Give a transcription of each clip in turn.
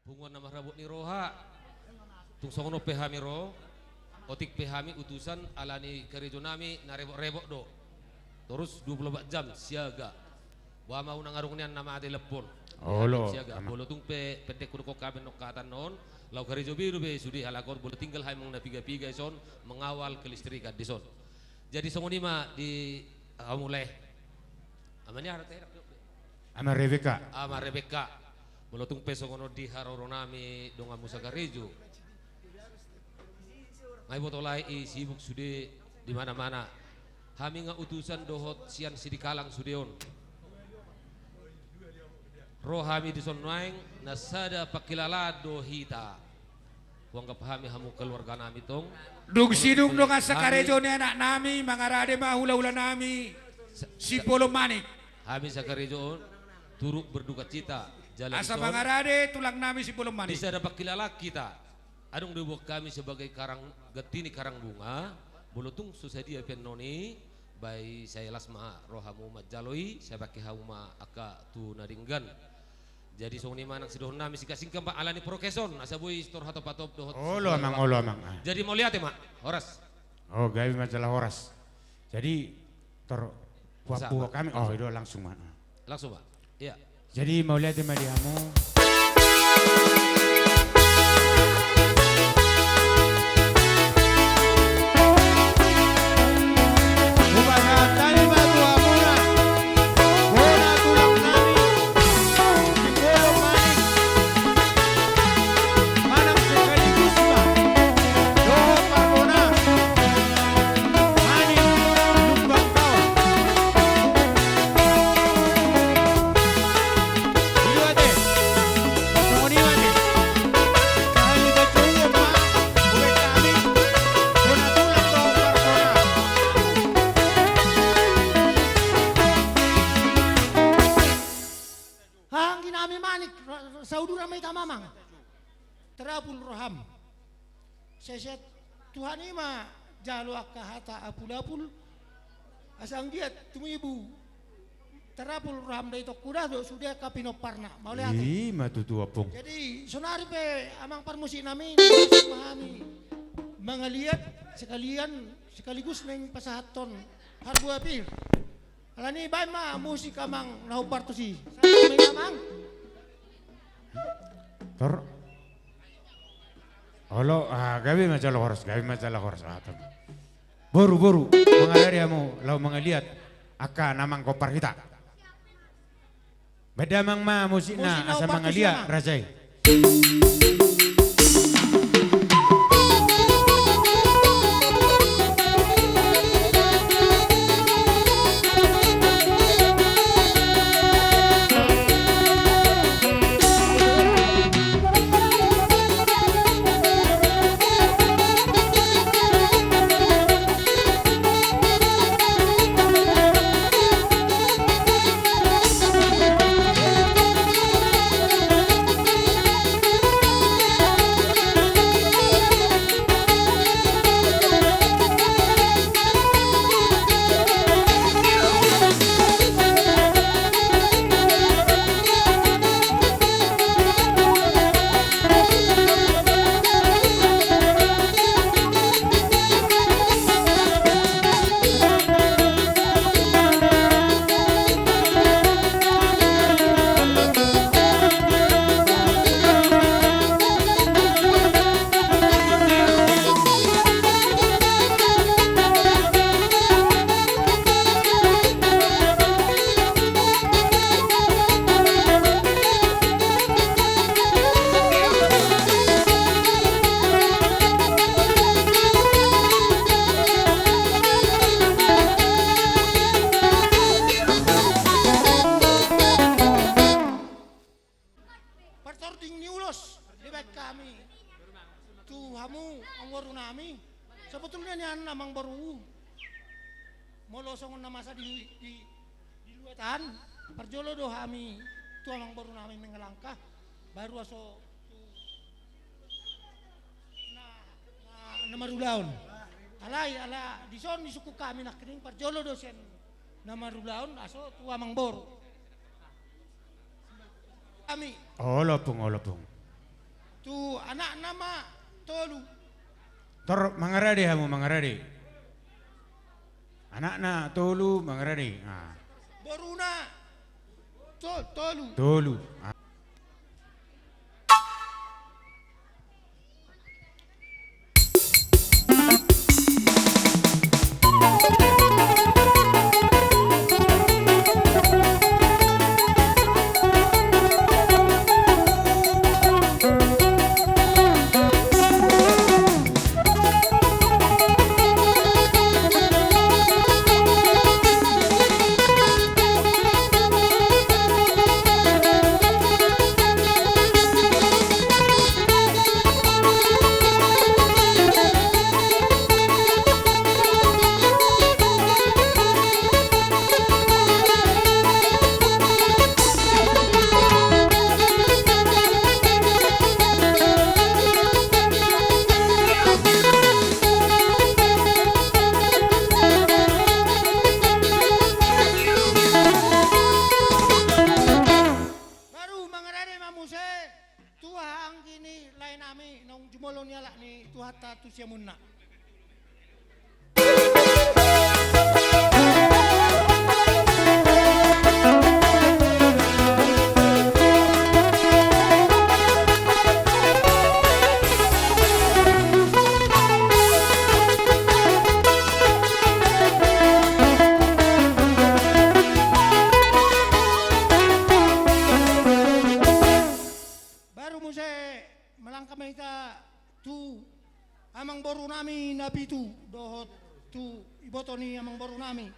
Punguan nama rabut ni roha. Tung songono pehami ro. Otik pehami utusan alani kerejo nami narebok-rebok do. Terus 24 jam siaga. Wa mau nangarung nian nama ade lepon. Olo. Siaga. Bolo tung pendek kudu kaben nokatan non. Lau kerejo biru be sudi halakor bolo tinggal hai mong na piga-piga ison mengawal kelistrikan di son. Jadi songoni ma di mulai. Amanya harta Ama Rebecca. Ama Rebecca. Bolotung peso kono di haroro nami donga musa garejo. Mai botolai i sibuk sude di mana-mana. Hami nga utusan dohot sian sidikalang sudeon. Roh hami di sonwaing nasada pakilala dohita. Kuanggap hami hamu keluarga nami tong. Dung sidung dong asa karejo ni anak nami, mangarade mahula-hula nami. Si Polo Manik. Hami sakarejo turut berduka cita. Jalan Asa son, mangarade tulang nami si Polo Manik. bisa dapat kilala kita. Adung debok kami sebagai karang getini karang bunga. Bolotung susadia penoni. Bai saya lasma rohamu majaloi. Saya pakai hauma aka tu naringgan. Jadi song ni manang sidohon nami sikasingkam pa alani prokeson. Asa boy stor hatop hatop dohot. Olo amang. Jadi mau lihat ya mak, Horas. Oh gawe majalah Horas. Jadi puak kami. Oh itu langsung mana. Langsung pak. Iya. Jadi mau lihat di mediamu. Saudara mereka mamang terapul roham seset Tuhan ima jalu akka hata apul asang dia temu ibu terapul roham dari tokuda do sudah kapino parna mau lihat matutu apung. jadi sonari pe amang parmusik nami memahami mengeliat sekaligus neng pasahaton harbu apir alani bae ma musik amang nau partusi mereka amang Tor. Olo gawe majalah Horas. Boru mengalir mu lau mengeliat aka namang kopar kita. Beda mang ma musikna asa mengeliat rajai. Sebetulnya ini namang baru molosong nama sa di luetan perjolo do hami tu amang baru nami mengelangkah baru aso nama rulaun ala di son di suku kami nak kening perjolo do sen nama rulaun aso tu amang baru kami Olopung. Tu anak nama tolu. Tor mangaradi hamu mangaradi. Anakna tolu mangaradi. Boruna tolu. Tolu. Tu siya muna. Baru mo siya malangkamay ta tu amang boru nami nabitu dohot tu iboto ni amang boru nami.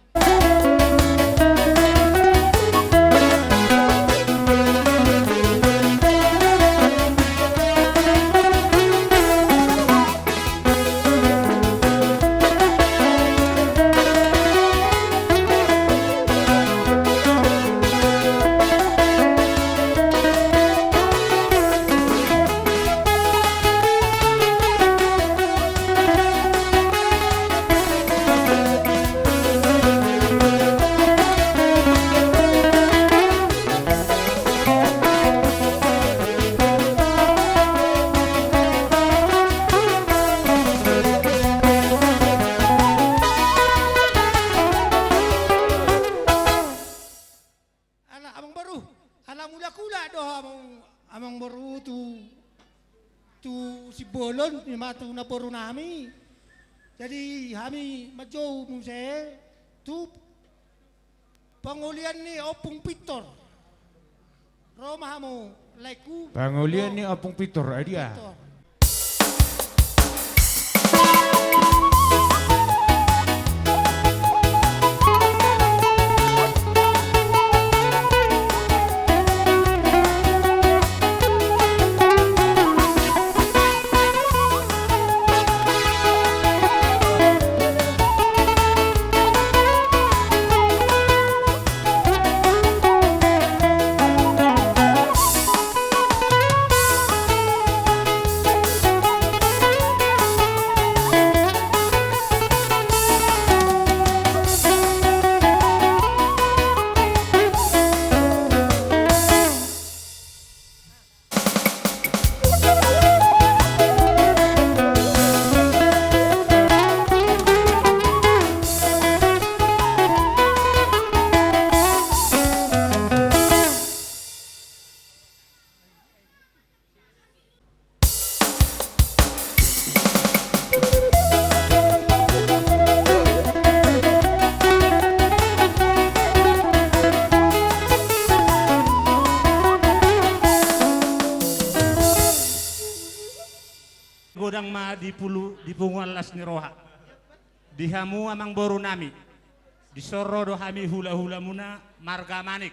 Amang baru tu si bolon ni matu na poro nami. Jadi kami majo muse tu pangulian ni Opung Pitor. Roma mo laiku. Pangulian ni Opung Pitor dia. Godang ma di punguan las ni roha. Dihamu amang boru nami. Disoro do hami hula-hula muna marga manik.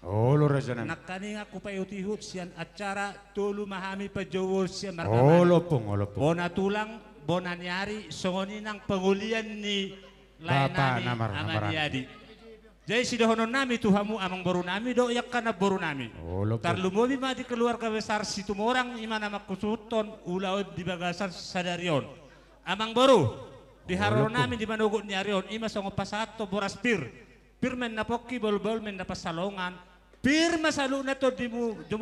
Oh, lo rasanan. Nakani aku payutihut sian acara tulu mahami pajawol siya marga Oh, manik. lopong. Bona tulang, bona nyari, songoni ng pangulian ni lain Bapa nami namar. amaniadi. Jadi si dohonon nami tuhamu amang boru nami do yak kana boru nami. Oh, lopong. Tarlumobi ma di keluarga besar situ orang imana makusuton ulaud di bagasan sadarion. Amang boru di haron nami di manugot ni arion ima songo pasato boras pir. Pir men napoki bol-bol men napasalongan Pirma salu na to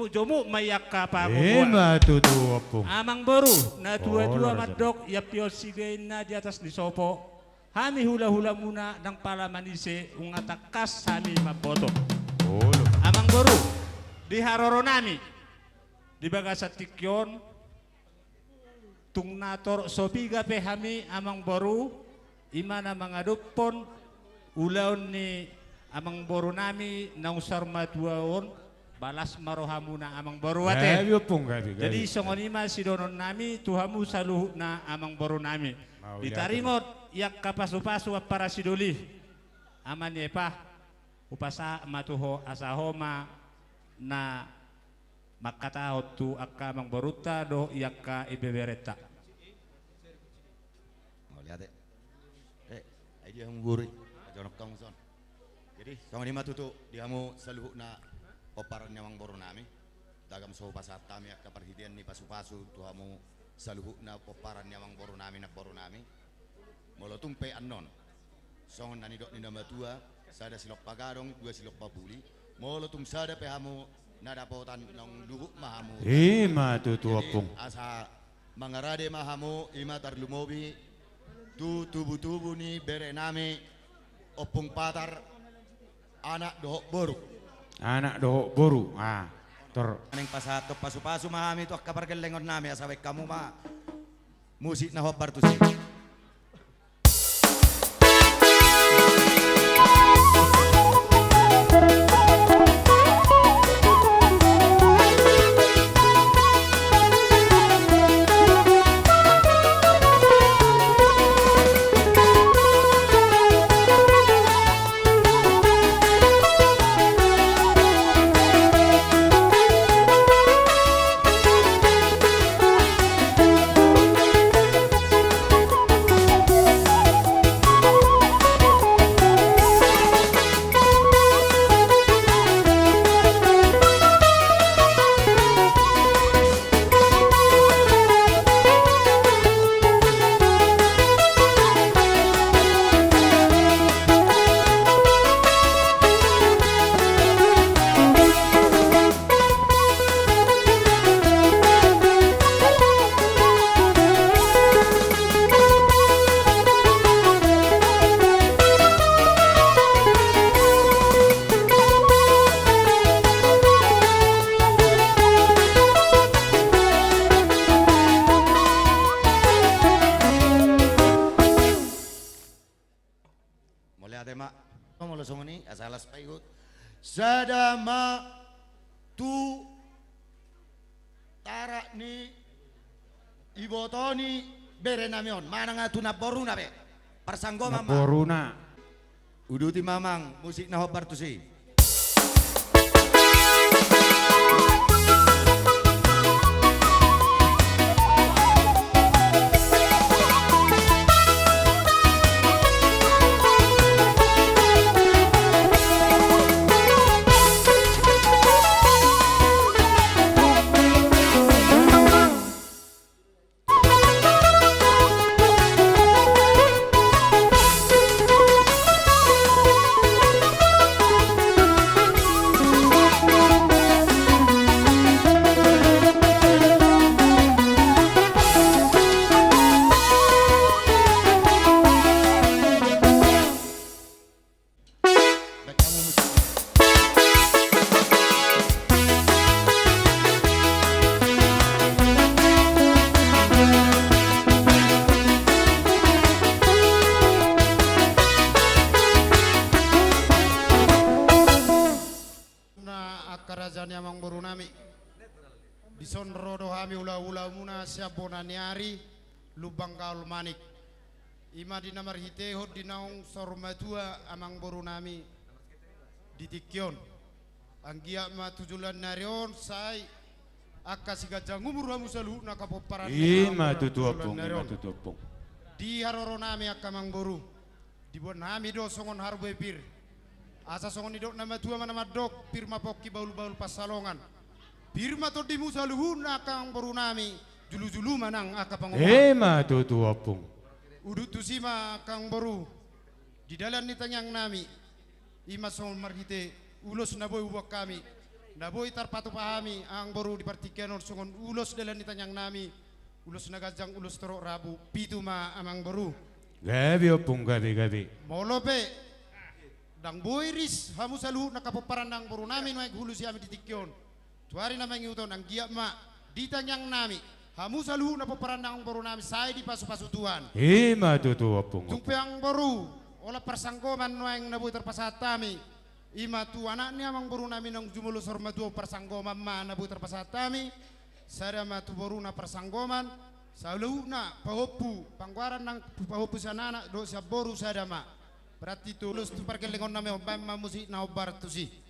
jomu mayak ka pa Matutu opung. Amang boru na tua-tua Oh, madok ya pio sige na di atas ni sopo. Hami hula-hula muna ng palamanise ungatakas hami maboto. Oh, Amang boru di haroro nami di baga sa tikyon tung nator sopiga pe hami amang boru imana mga dupon ulaon ni amang boru nami na usar matuaon balas marohamu na amang boru ate. gabi opung gabi. Jadi songonima si donon nami tuhamu saluh na amang boru nami. Mau Ditarimot yak kapasu-pasu para sidoli. Aman ye pa upasa matuho asahoma na makatahot tu akka amang boruta do yak ka ibebereta. Mau lihat ai dia nguri ajon kang son. Jadi songonima tutu diamu saluh na oparan nyawang boru nami. Dagam so pasat kami akka perhidian ni pasu-pasu tuamu saluh na oparan nyawang boru nami nak boru nami. Molotung pe anon. Songon nani dok ni nama tua, sada silok pagarong, dua silok papuli. Molotung sada pe hamu nada potan nong luhuk mahamu. Matutu Jadi, opung. asa mangarade mahamu ima tarlumobi tu tubu-tubu ni bere nami opung patar anak dohok boru. Anak dohok boru. Tor. Aneng pasato pasu-pasu mahami tu kabar gelengon nami asawek kamu ma musik na hobar tu sih. Asalas paigut sadama tu tarak ni ibotoni bere namion mana ngatu na boruna be persanggo mama Boruna. uduti mamang musik na hobar tu si. Kerajaan Yamang Borunami disonro dohami ula-ula muna siapona niari lubang kaul manik ima di namar hitehot di naung sormatua Amang Borunami di tikyon anggia ma tujulan narion sai akasiga jangumur hamu salu nakapoparan Matutu opung. Matutu opung. di haroronami akamang boru di bon hami do songon harbo pir asa songon idok nama tua mana madok pirma pokki baul-baul pasalongan pirma to di musaluhun akang borunami julu-julu manang aka pangomong Matutu opung. udut tusima kang boru di dalan ni tangyang nami ima songon marhite ulos na boy ubak kami. Na boy tarpatu pahami ang boru di partikian songon ulos dalan ditanyang nami. Ulos nagajang ulos toro rabu pitu ma amang boru. Gabi opung gabi. Molope dang boy ris hamu salu nakapaparan ng boru namin may hulu si ami titikyon. Tuari na mangiuton ang giya ma ditanyang nami. Hamu salu napaparan ng boru namin say di pasu-pasu tuan. Ima tutu opung. Tumpe ang boru ola persanggoman noeng naboy terpasatami. Ima tu anak ni amang boru namin ng jumulo sorma tu persanggoman ma naboy terpasatami. Sada ma tu boru na persanggoman. Saulu na pahopu pangwaran ng pahopu sa nana do sa boru sada ma. Berarti tulus tu perkelingon namin obam mamusi na obar tu si.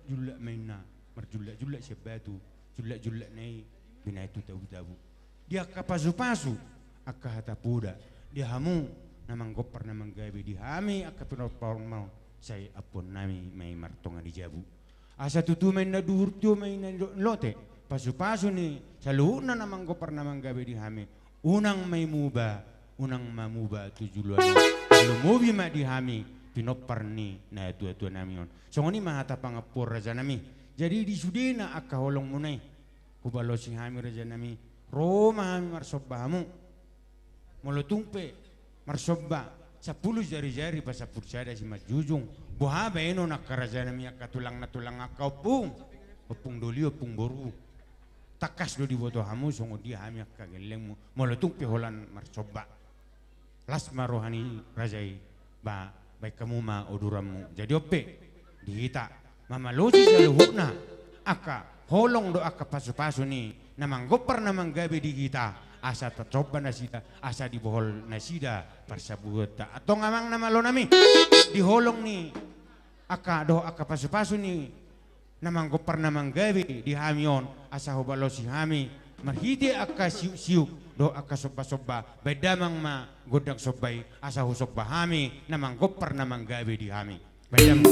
Julla maina julla sebatu julla nei binaitu tabu dia kapasu-pasu akka hata puda dia hamu namang gopar namang gawe di hami akka pinopor mau saya apun nami mai martonga di jabu asa tutu main na durtu main na lote pasu-pasu ni saluhuna namang gopar namang gawe di hami unang mai muba unang mamuba tujuluan lumubi ma di hami pinopar ni na tua-tua nami on songoni mahata pangapur raja nami jadi di sudena akka holong munai kubalo sing hami raja nami Roma hami marsobba hamu molotungpe marsobba 10 jari-jari pasapur sada si majujung bohaba eno nakaraja nami akka tulang na tulang akka opung doli opung boru takas do di boto hamu songo dia hami akka geleng molotungpe holan marsobba lasma rohani rajai ba baik kamu ma oduramu jadi ope dihita mamalosi jaluhukna aka holong do aka pasu-pasu ni namang gopar namang gabe di kita asa tacoba nasida asa dibohol nasida parsabuta atau ngamang namalo nami diholong ni aka do aka pasu-pasu ni namang gopar namang gabe di hamion asa hobalosi hami marhiti aka siu-siu do aka soba-soba bedamang ma godang sobay asa husobba hami namang gopar namang gabe di hami bedam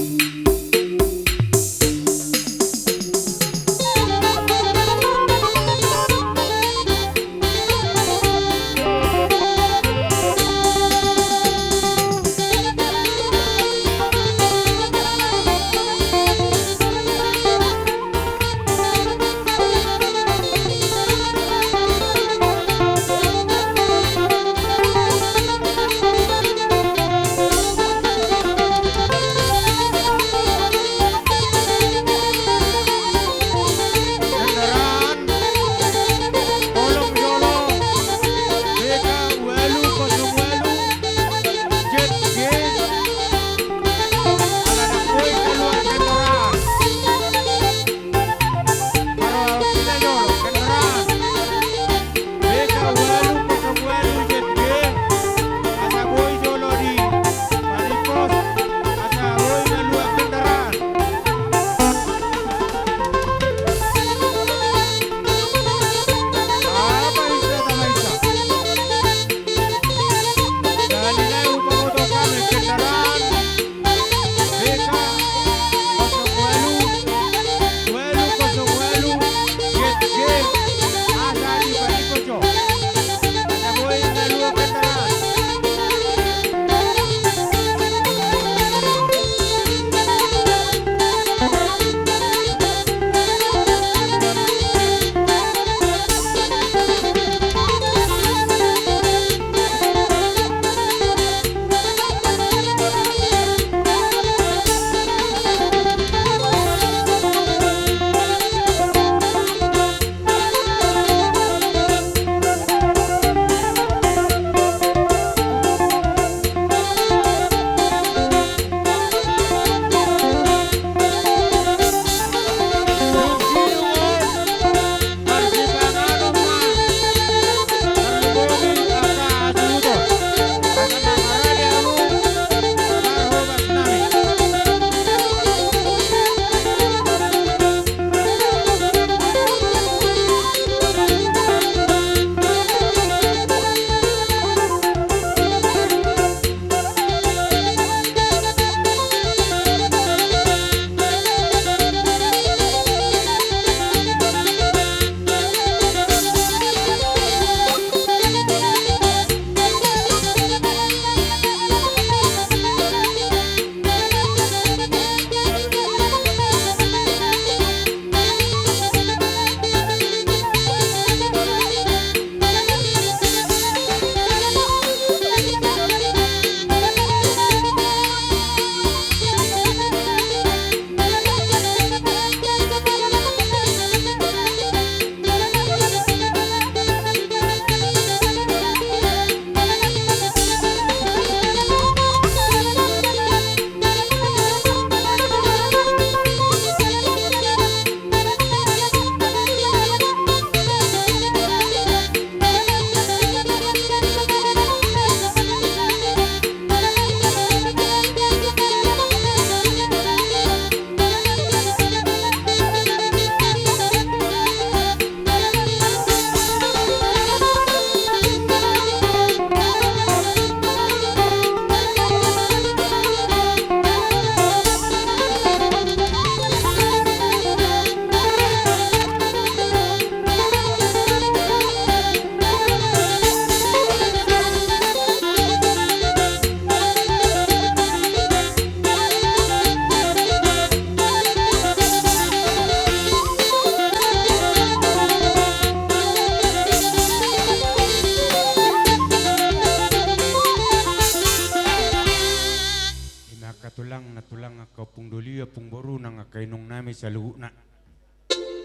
lu nang kainong nami sa luhuna.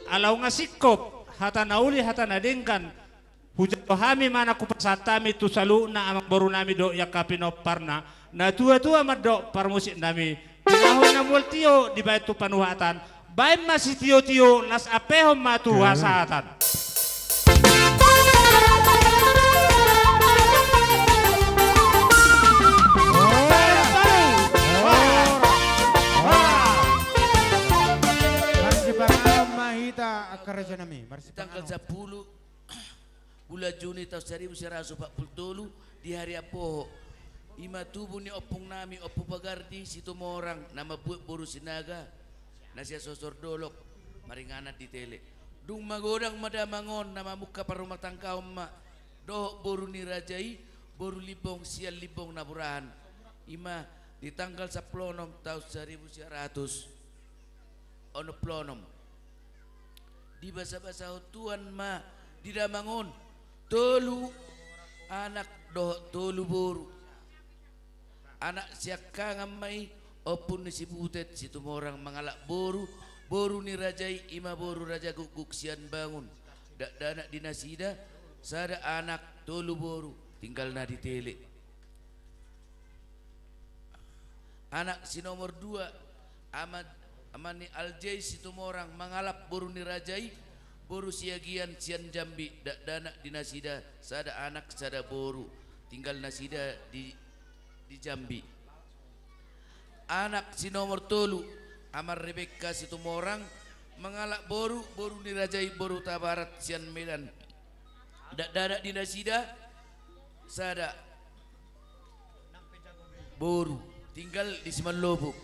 Alaw nga sikop, hata nauli hata nadingkan. Hujan hami mana kupasatami tu salu na amang baru nami do yakapinopar na tua-tua maddo parmusik nami. Tinahon na multiyo di bayat tu panuhatan. Baik masih tiyo-tiyo las apehom matu hasatan. Marsi pangalam mahita akaraja nami. Marsi Tanggal 10 bulan Juni tahun 1947 di hari Apoho ima tubuh ni opung nami opu pagardi situ morang nama buat boru sinaga nasia sosor dolok maringanat di tele dung magodang madamangon nama muka parumah tangka umma doh boru ni rajai boru libong sial libong naburahan ima di tanggal 10 tahun 1900 ono plonom di basa-basa tuan ma di damangon tolu anak doh tolu boru anak siaka ngamai opun ni si butet situ orang mengalak boru boru ni rajai ima boru raja guguk sian bangun dak danak dinasida sada anak tolu boru tinggal na di tele anak si nomor 2 amani aljai situ orang mengalap boru ni rajai boru siagian sian Jambi dak danak dinasida sada anak sada boru tinggal nasida di Jambi anak si nomor tolu amar Rebecca situ orang mengalak boru dirajai boru tabarat sian Medan dak danak dinasida sada boru tinggal di Simalobok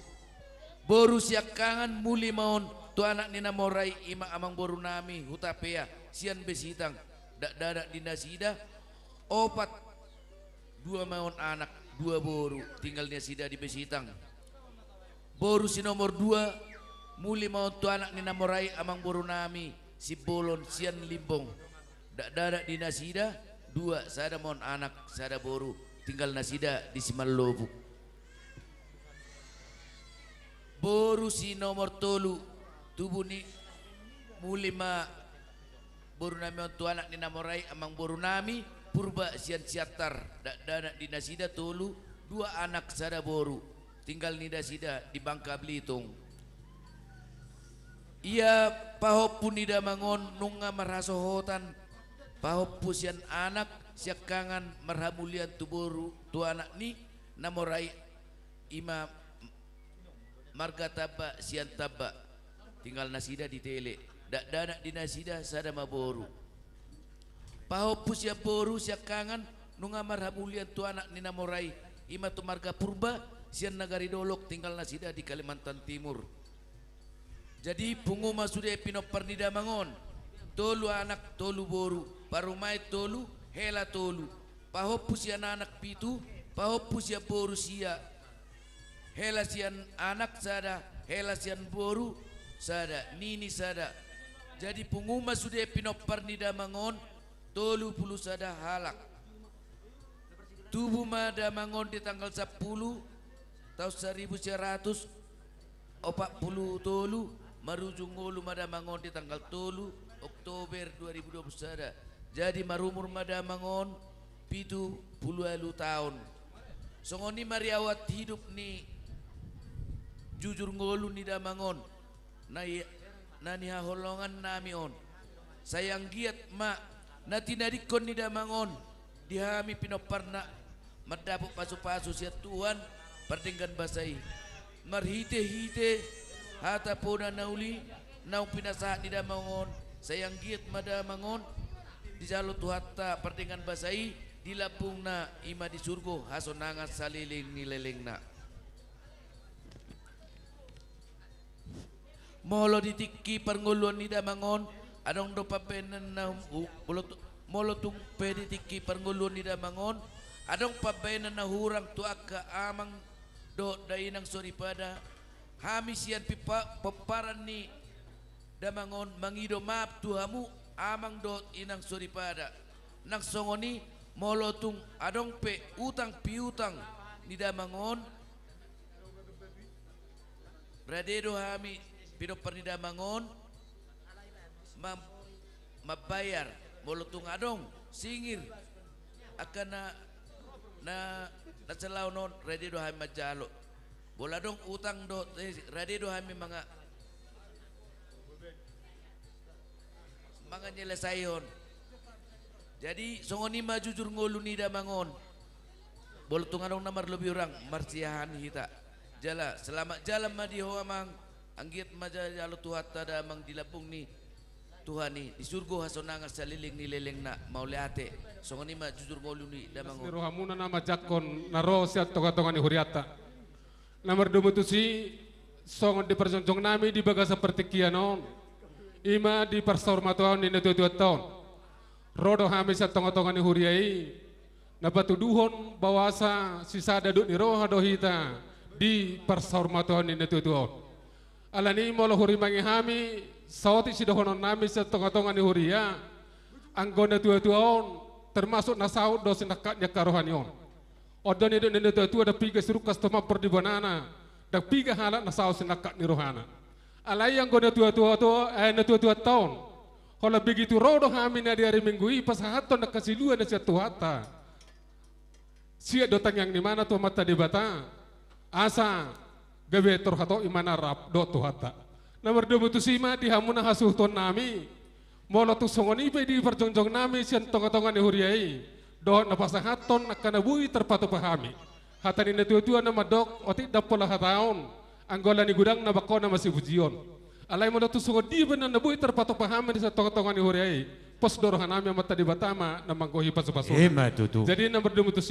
boru siakangan muli maon tu anak nina morai ima amang boru nami hutapea sian besitang dak dadak dinasida opat 2 maon anak 2 boru tinggal dia sida di besitang boru si nomor 2 muli maon tu anak nina morai amang boru nami si bolon sian limbong dak dadak dinasida 2 sada maon anak sada boru tinggal nasida di Simalobuk boru si nomor tolu tubuh ni mulima boru nami untuk anak ni namorai amang boru nami purba sian siatar dak danak dinasida tolu 2 anak sada boru tinggal ni dasida di Bangka Belitung ia pahopu ni damangon nunga marhasohotan pahopu sian anak siak kangan marhamulian tu boru tu anak ni namorai ima marga taba sian taba tinggal nasida di tele dak danak di nasida sada maboru pahopu siap boru siap kangan nunga marhamulian tu anak nina morai ima tu marga purba sian nagari dolok tinggal nasida di Kalimantan Timur jadi pungu masude pinopar di damangon tolu anak tolu boru parumai tolu hela tolu pahopu sian anak pitu pahopu siap boru sia hela sian anak sada hela sian boru sada nini sada jadi penguma sudah pinopar ni damangon tolu puluh sada halak tubuh madamangon di tanggal 10 tahun 1940 tolu marujung ngolu madamangon di tanggal tolu Oktober 2020 sada jadi marumur madamangon pitu puluh tahun songoni mariawat hidup ni jujur ngolu ni damangon nani haholongan nami on sayang giat mak nati nadikon ni damangon dihami pinoparna merdapuk pasu-pasu siat Tuhan pertinggan basai marhite-hite hata pona nauli nau pinasahat ni damangon sayang giat madamangon di jalo tuhata pertinggan basai di lapung na ima di surgo hasonangat saliling nileleng na molo ditiki pernguluan ni damangon adong do pabenan na molo tung peditiki pernguluan ni damangon adong pabenan na hurang tuaka amang do dainang soripada hamisian pipa peparan ni damangon mangido maap tuhamu amang do inang soripada nang songoni molo tung adong pe utang piutang ni damangon Radedo hami pido pernida mangon mabayar molutung adong singir akan na selaw non radedo hami majalo bola dong utang do radedo hami mga nyelesayon. Jadi songonima jujur ngoluni da mangon bolutung adong namar lebih orang marsiahan hita jala selamat jalan madiho amang anggit majalo tuhata da amang dilabung ni Tuhan ni di surga hasonanga saliling ni leleng na mauliate songoni ma jujur ngoluni da mangon rohamuna nama jakon naro sia toga-toga ni huriata nomor dumutusi songon di perjonjong nami di baga seperti kianon ima di persormatuan ni netu-netu tahun rodo hami sia tonga-tonga ni huriai napatuduhon bawasa sisa daduk ni roha dohita di persormatuan ni netu-netu alani molo huri mangi hami sawati sidohonon nami sa tonga-tonga ni huria anggona tua-tuaon termasuk nasaud dosin nakatnya karohanion odon itu nene tua-tua ada piga surukas toma perdibanana dan piga halak nasaud sinakat ni rohana alai anggona tua-tua tahun hola begitu rodo hami na di hari minggu i pas haton nak kasiluan na siya tuhata siya dotang yang di mana tuh mata di bata asa gawe torhato imana rap do tuhata nomor 25 di hamuna hasuh ton nami molo tu songoni pe di perjongjong nami sian tonga-tonga ni huriai do na pasahaton nakana bui terpatu pahami hatani na tua-tua na madok oti dapola hataon anggola ni gudang na bako na masih bujion alai molo tu songodi benan na bui terpatu pahami di sa tonga-tonga ni huriai pos dorohan nami mata di batama na manggohi pasu-pasu jadi nomor 25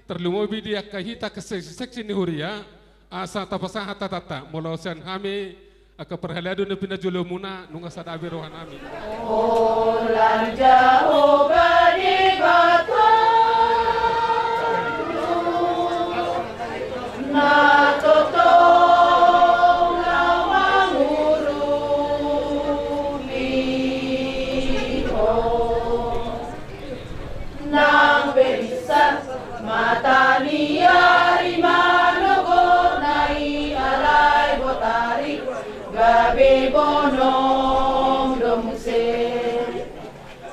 terlumobi dia kahita ke seksi ni huria asa tapasahat tata molo sian hami aka perhalado na pinajulo muna nung asadabi rohan namin. Olang Jehovah di batu na totong na mangurumi nang bisa mata niya rimanogo na ialay botari gabi bonong domse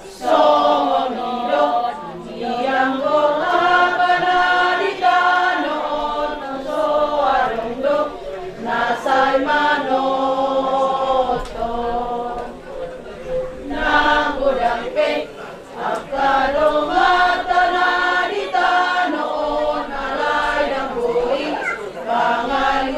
sonido yang gola di tanon so arondo nasay manoto nang godang pe akalo mata na di tanon alay ng buhi pangan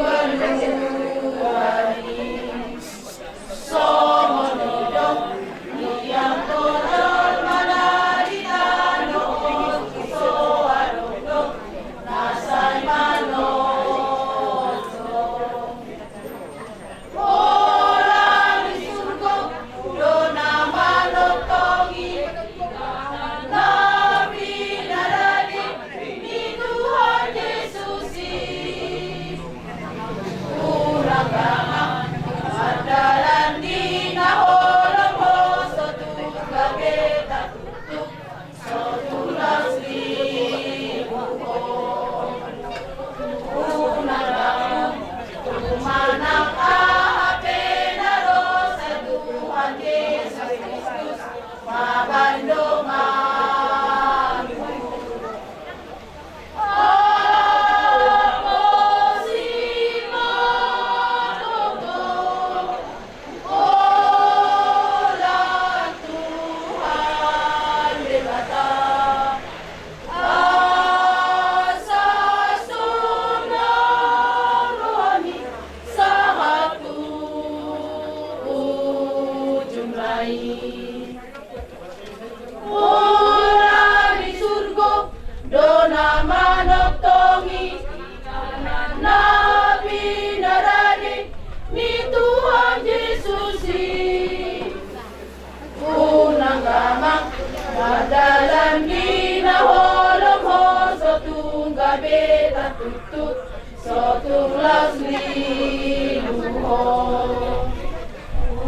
dalam dina holong ho sotung gabe tutut sotung lasli luho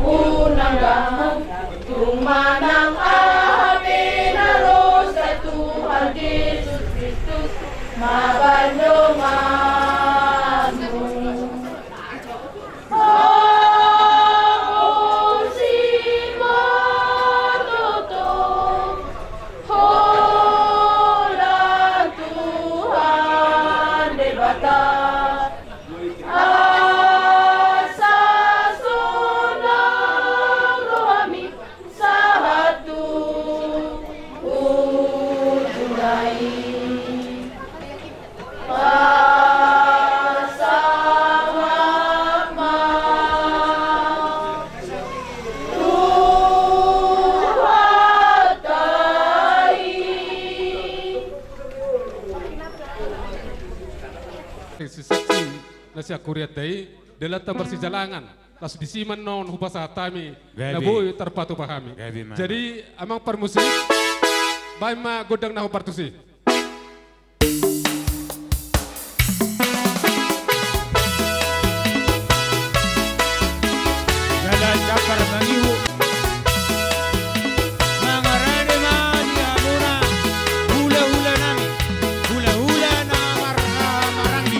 unang gamong tumanang ahape naro sa Tuhan Yesus Kristus mabandongan kuriatai delata bersijalangan las disiman non hupasa tami Gabi. nabui terpatu pahami. Gabi, mana? Jadi amang permusik baik ma godang nahu partusi. Jalan Jakar Mangihu Mangarane ma di amuna hula-hula nami hula-hula na marangi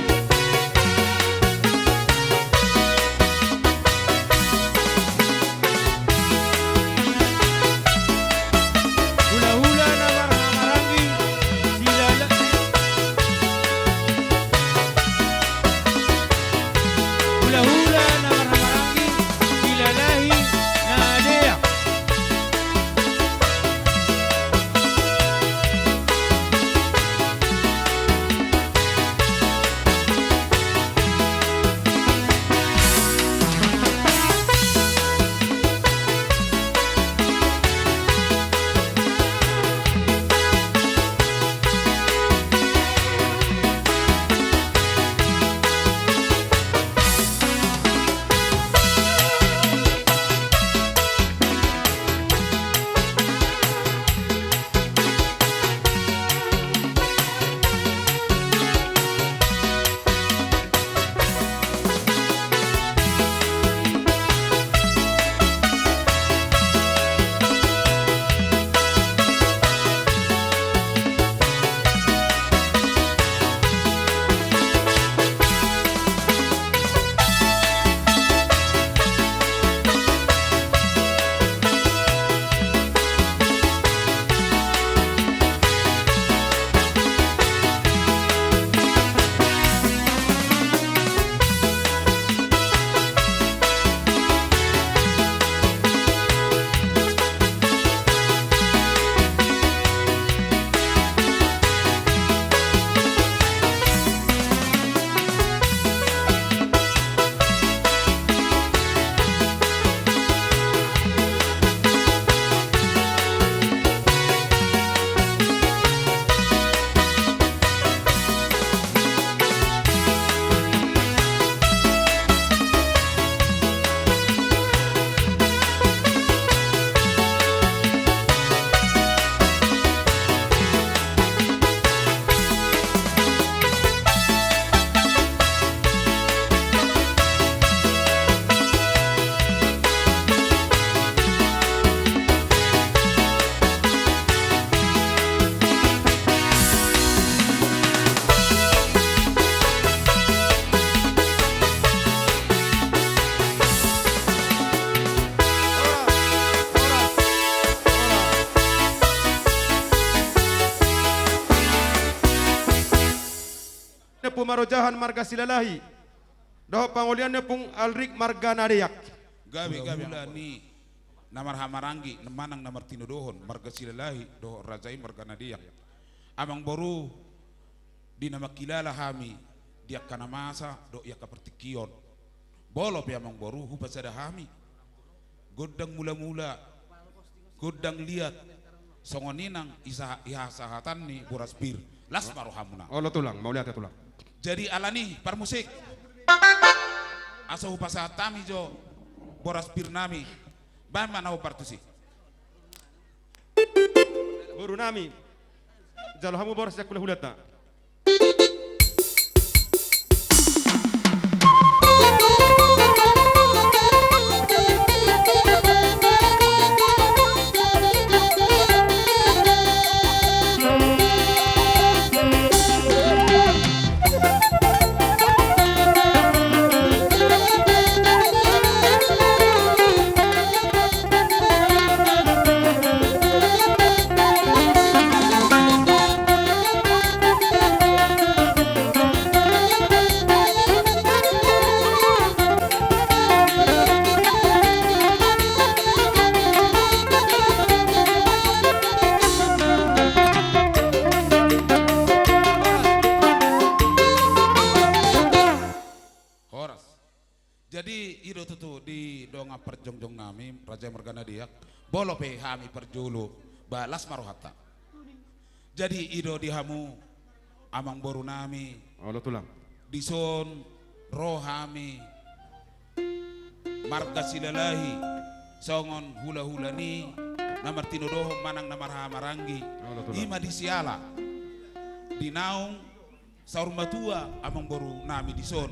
hula-hula na marangi silala hula-hula na marangi silalahi na adea Pumarojahan marga silalahi doh panguliannya pung alrik marga nariak Gabi ni namar hamarangi nemanang namar tinudohon marga silalahi doh rajai marga nadiak amang boru di nama kilala hami dia kana masa do ia kapertikion bolo pe amang boru hupasada hami godang mula-mula godang liat songoninang isa ihasahatan ni boras bir las marohamuna oh lo tulang mau lihat ya tulang jadi alani parmusik asa upasa tami jo boras pirnami ba mana partusi Boru nami jalo hamu boras yakula hulata Jadi ido tutu di donga perjongjong nami Raja Mergana Diak bolo pe hami perjulu balas marohata. Jadi ido di hamu amang boru nami oh lo tulang dison rohami marga silalahi songon hula-hulani namar tinodoho manang namar hamarangi ima disiala dinaung saur matua amang boru nami dison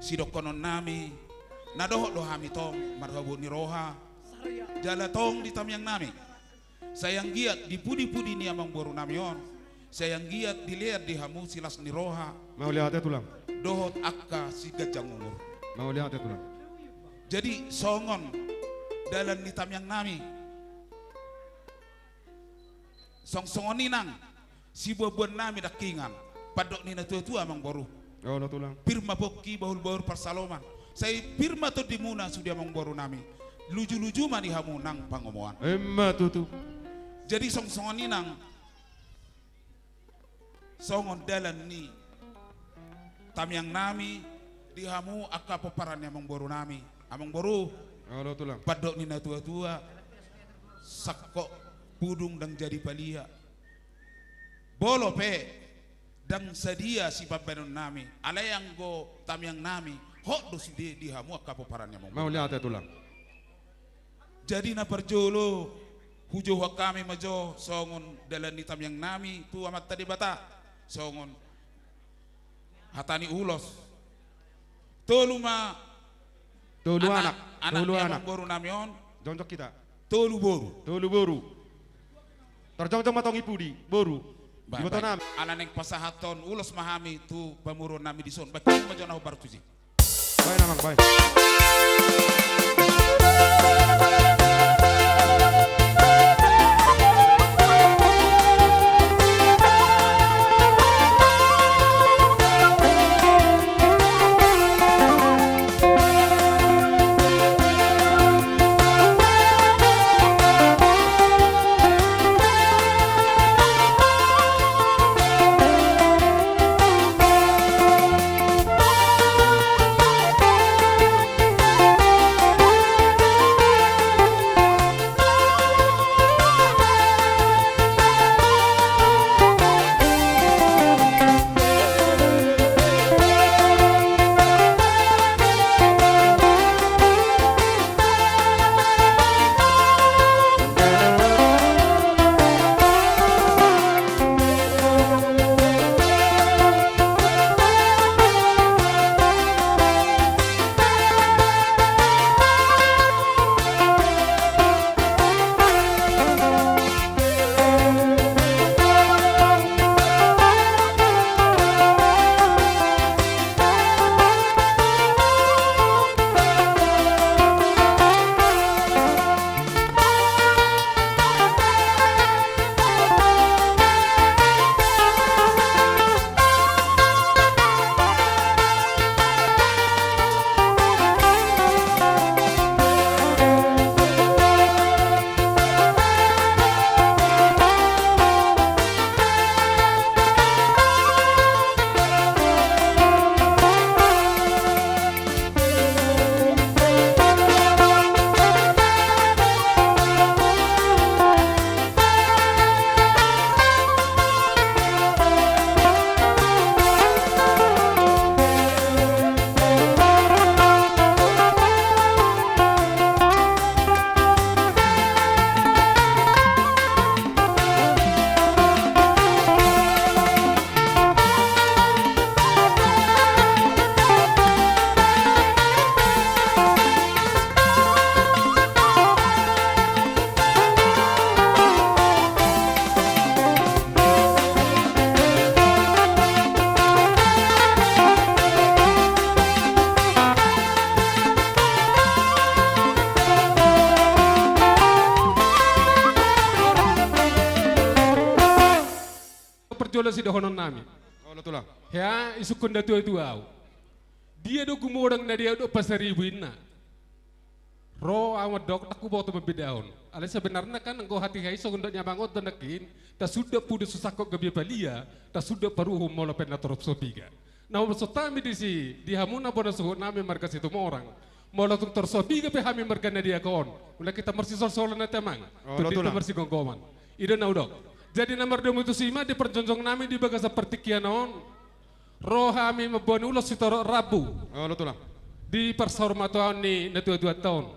sidokonon nami nadoho dohami tong marhabu ni roha jala tong di tamyang nami sayang giat di pudi-pudi ni amang boru nami on sayang giat dilihat di hamu silas ni roha Mau lihat ya tulang. dohot akka si gajang umur Mau lihat ya tulang. jadi songon dalam ni tamyang nami song-songon ninang si buah-buah nami dakingan padok ni na tua-tua amang boru Oh, tulang. pirma bokki bahul-bahul persaloman saya pirma to dimuna sudah amang boru nami luju-luju mani hamu nang pangomoan Emma tutu. jadi song-songon ninang songon dalan ni tamyang nami di hamu akka peparan amang boru nami amang boru Oh, tulang. padok ni na tua-tua sakko pudung dang jadi palia bolo pe dang sadia si pambanon nami alayang go tamyang nami hok dos di hamu akka peparan amang Mau lihat ya tulang. jadi na perjolo hujo kami majo songon dalan ni tamyang nami tu amat tadi bata songon hatani ulos toluma Tulu anak. Tulu yang anak. boru namion Jonjok kita. tolu boru Tulu boru. Terjong-jong matong ipudi. Boru. Di boto nami. anak neng pasahaton ulos mahami tu pamuro nami dison bakal majo na hubar tuji Baik namang, baik. perjola si dohonon nami. Oh, tulang. Ya, isukun datu itu au. Dia do gumodang na dia do pasaribu inna. Ro awat dok taku bawa tu membedaun. Ale sebenarnya kan engkau hati hai so untuk nyamangot dan nakin. Ta sudah pude susakok gabi balia. Ta sudah paruh molo pena torop sopiga. Nah sotami di si di hamuna bona suhu nami marga situ orang. Molo tung torsopiga pe hami marga na dia kon. Ulah kita mersi sol-solan na temang. Kita mersi gonggoman. Ida na udok. Jadi nomor 2 itu sima di perjonjong nami di baga seperti kianon. rohami maboni ulos sitoro Rabu Oh, lo tulang. di persormatuan ni na tua tahun.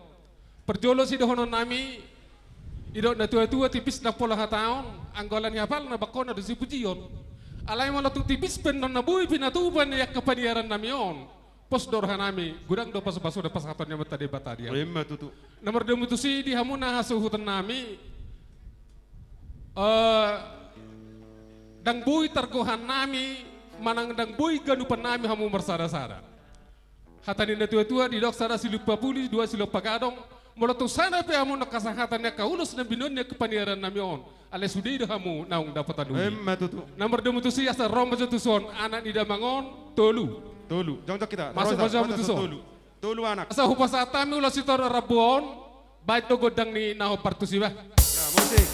Perjolo si dohonon nami idok na tua tipis na pola hataon anggolan yapal na bakona do si pujion. Alay mo tu tipis pen na bui pinatuban yak kapaniaran nami on. Pos dorhan nami gudang do pasu-pasu da pasaton nya mata debata dia. Emma tutu. Nomor dua mutusi di hamuna hasuhutan nami dang bui targohan nami manang dang bui ganupan nami hamu marsara-sara. Hatanin na tua-tua di dok sada silup papuli dua silup pagadong molatu sana pe hamu nak kasahatannya kaulus na binonnya kepaniaran nami on. Ale sudi dah hamu naung dapat adu. Emma tutu. Nomor dua mutusi asa romba jotuson anak ida mangon tolu. Tolu. Jongcok kita. Masuk Rosa, baca Rosa, betul, so. Tolu. Tolu anak. Asa hupasa tami ulas sitor rabuon baik to godang ni naho partusi bah. Ya, musik.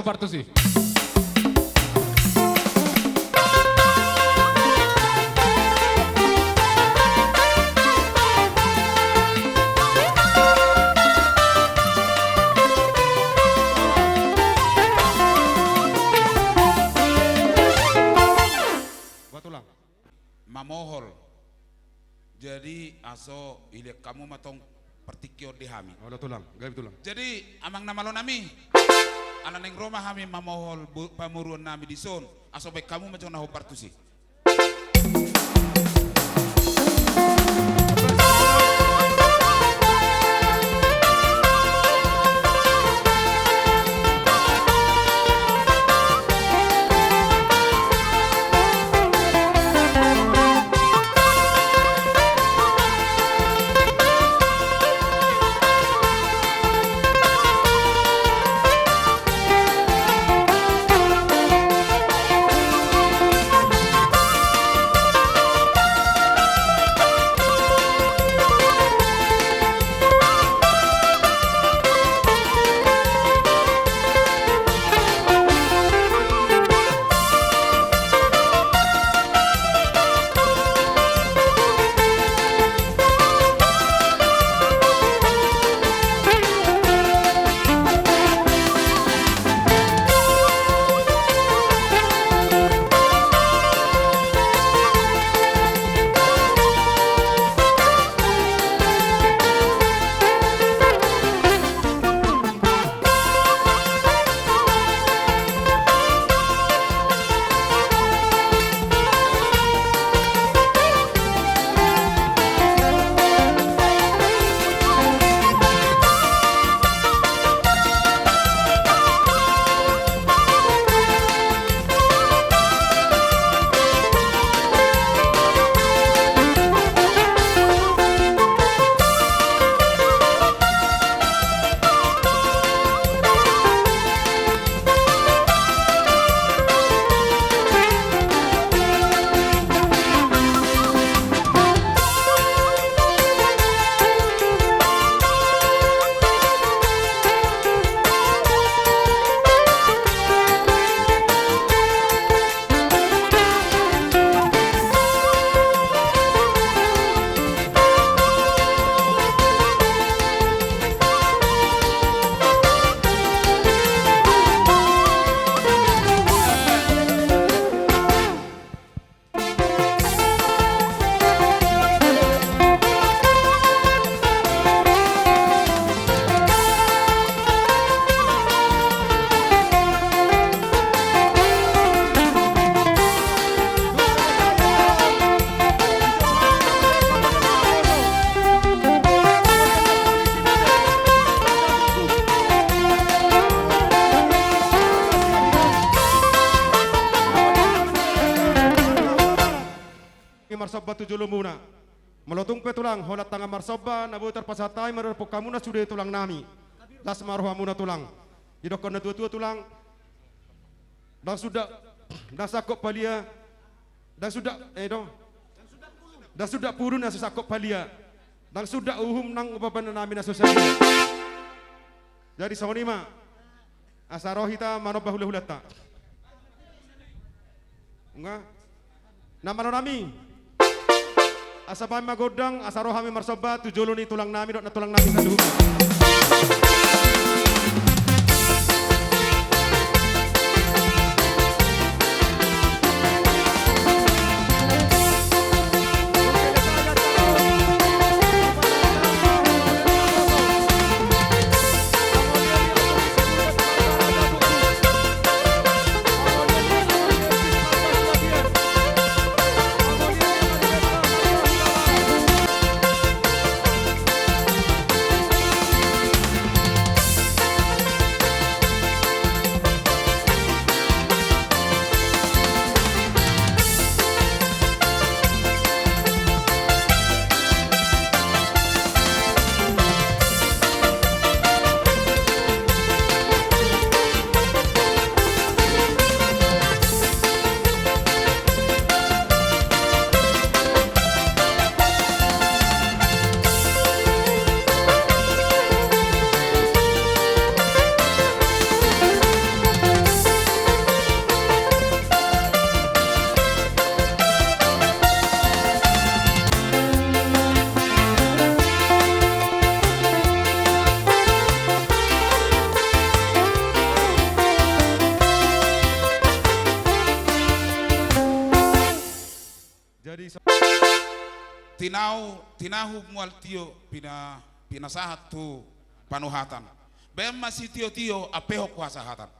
Partusi. Batulang. Mamohol. Jadi aso ile kamu matong pertikio di hami. Oh, lo tulang. Gaib tulang. Jadi amang namalo nami. Anak neng Roma kami mamohol pamuruan nami di son. Aso baik kamu macam naho partusi. tujulumuna. Melotung petulang holat tangan marsoba nabu terpasatai merepuk kamuna sudah tulang nami. Das marhamuna tulang. Idokon na tua tulang. Dan sudah dan sakop palia dan sudah dan sudah purun na sakop palia dan sudah uhum nang upapan nami na sosial. Jadi sonima asarohita manobah hulata. Enggak. Nama nami asabami magodang asarohami marsoba tujuluni tulang nami dok na tulang nami saduh. Tinahu mual tio pina sahat tu panuhatan. Bem masih tio apeho kuasa hatan.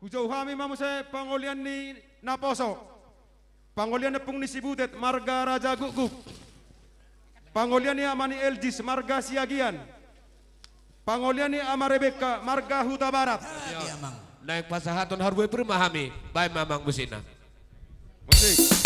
Kujau kami mamuse pangolian ni Naposo. Pangolian pung ni Sibutet marga Raja Guguk. Pangolian ni Amani Elgis marga Siagian. Pangolian ni Ama Rebeka marga Huta Barat. Naik pasahaton harwe permahami. Baik mamang busina. Musik.